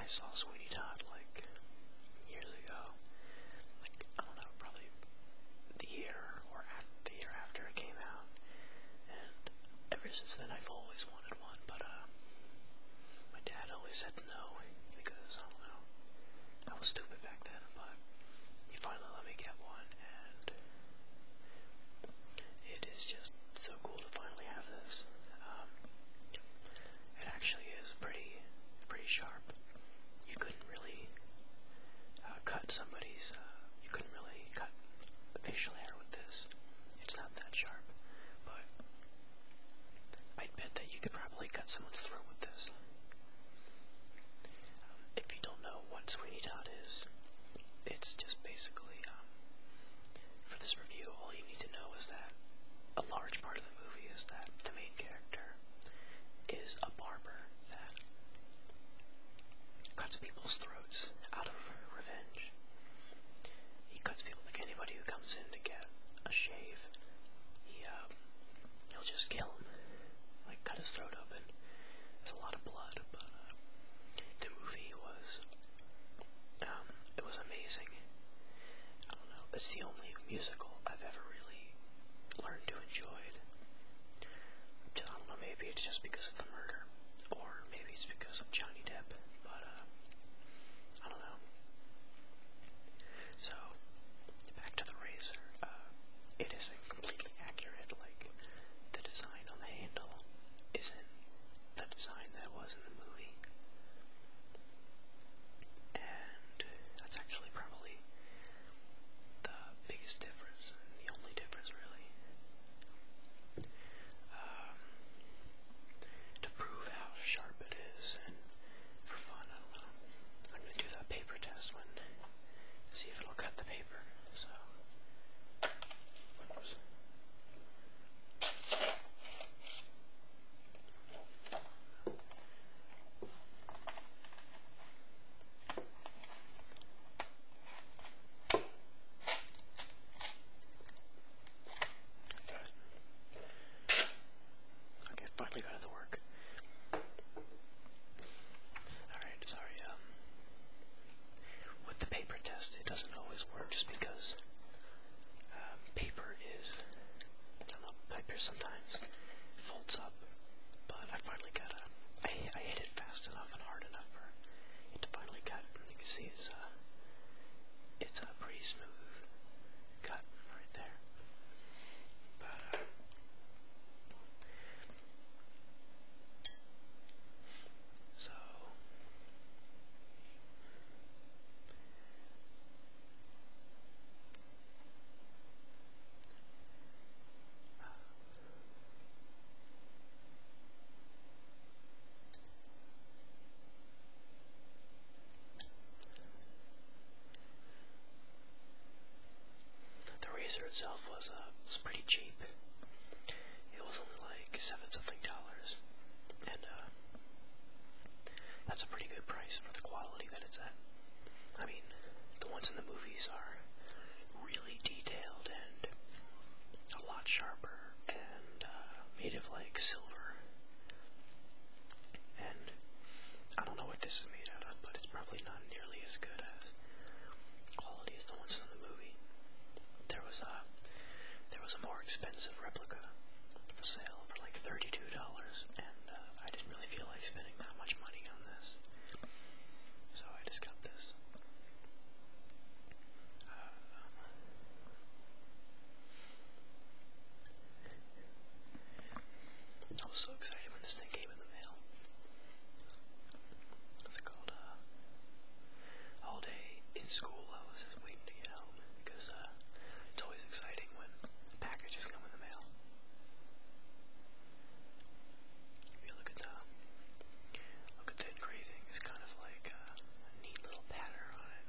saw Sweeney Todd like years ago. Like, I don't know, probably the year or the year after it came out. And ever since then I've always wanted one, but my dad always said no because, I don't know, I was stupid back then, but he finally let me get one, and it is just so cool to finally have this. It actually is pretty sharp. You couldn't really cut somebody's, you couldn't really cut facial hair with this. It's not that sharp, but I'd bet that you could probably cut someone's throat with this. If you don't know what Sweeney Todd is, it's just basically, for this review, all you need to know is that a large part of the movie is that the main character is a barber that cuts people's throats out of revenge. He cuts people, like anybody who comes in to get a shave, he'll just kill him, like cut his throat open. There's a lot of blood, but the movie was, it was amazing. I don't know, it's the only musical I've ever really learned to enjoy. I don't know, maybe it's just because of the murder, or maybe it's because of Johnny Depp, but I don't know. So, back to the razor. It isn't completely accurate, like, the design on the handle isn't the design that was in the movie. And that's actually probably the biggest difference, and the only difference really. To prove how sharp it is, and for fun, I don't know, I'm going to do that paper test one, see if it'll cut the paper, so, oops. Okay, finally got it to work. Alright, sorry, with the paper test, it doesn't always work just because, paper is, I don't know, paper sometimes folds up, but I finally got I hit it fast enough and hard enough for it to finally cut. You can see it's a pretty smooth cut right there. But, so, the razor itself was pretty cheap. It was only like $7-something, and that's a pretty good price for the quality that it's at. I mean, the ones in the movies are really detailed and a lot sharper and made of like silver. And I don't know what this is made out of, but it's probably not nearly as good as quality as the ones in the movie. There was a more expensive replica for sale for like $32, and I didn't really feel like spending that much money on this, so I just got this. I was so excited when this thing came in the mail. What's it called? All day in school I was just waiting to get home, because it's always exciting when packages come in the mail. If you look at the engraving, it's kind of like a neat little pattern on it.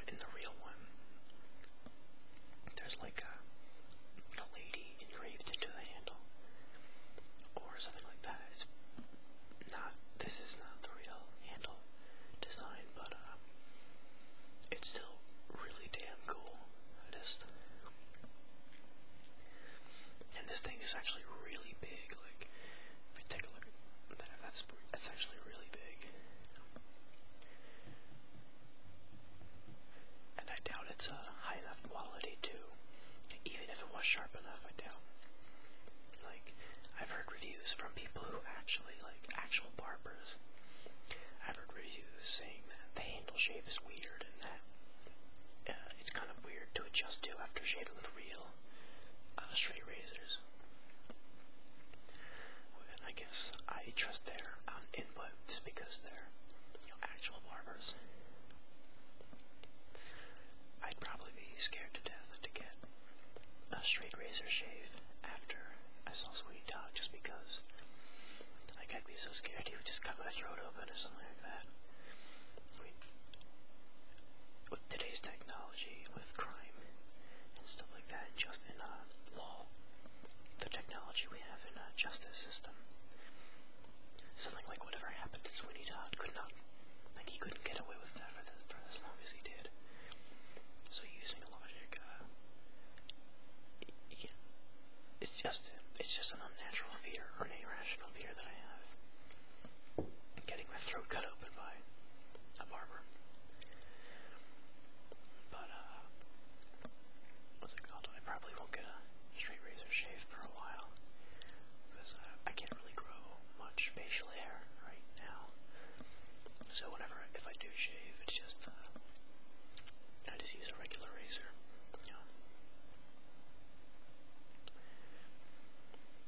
In the real one, there's like a lady engraved into saw Sweeney Todd, just because, like, I'd be so scared he would just cut my throat open or something like that. I mean, with today's technology, with crime and stuff like that, and just in law, the technology we have in justice system, something like whatever happened to Sweeney Todd he couldn't get away with that for as long as he did. So using logic, it's just an unnatural fear, or an irrational fear that I have. Getting my throat cut open by a barber. But, what's it called? I probably won't get a straight razor shave for a while, because I can't really grow much facial hair right now. So if I do shave, it's just, I just use a regular razor, you know.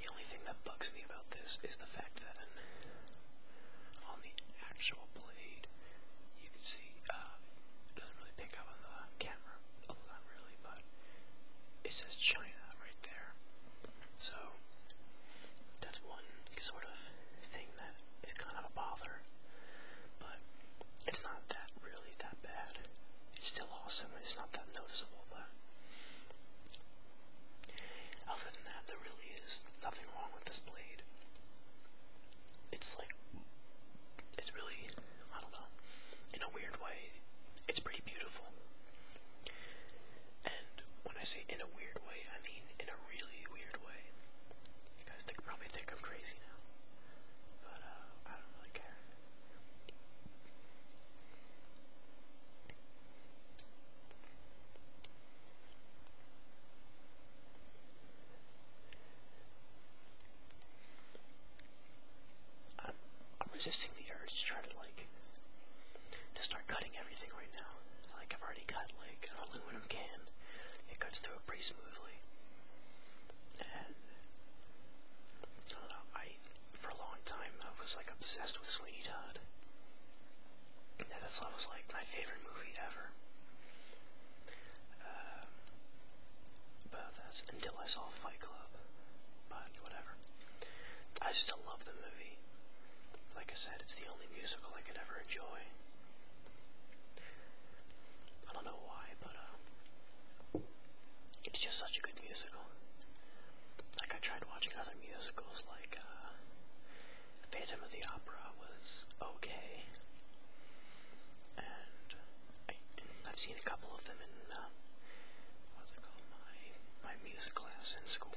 The only thing that bugs me about this is the fact that on the actual blade, you can see, it doesn't really pick up on the camera, well, not really, but it says China right there. So, that's one sort of thing that is kind of a bother, but it's not really that bad. It's still awesome, it's not that noticeable, but other than that, there really is nothing wrong with this blade. It's really, I don't know, in a weird way, it's pretty beautiful. And when I say in a weird way, I mean in a really weird way. You guys probably think I'm crazy now, but I don't really care. I'm resisting the urge to try to start cutting everything right now. Like, I've already cut an aluminum can. It cuts through it pretty smoothly. And I don't know, for a long time I was obsessed with Sweeney Todd. And that was my favorite movie ever. But that's until I saw Fight Club. But whatever. I still love the movie. Like I said, it's the only musical I could ever enjoy. I don't know why, but it's just such a good musical. I tried watching other musicals, Phantom of the Opera was okay, and I've seen a couple of them in what's it called, my music class in school.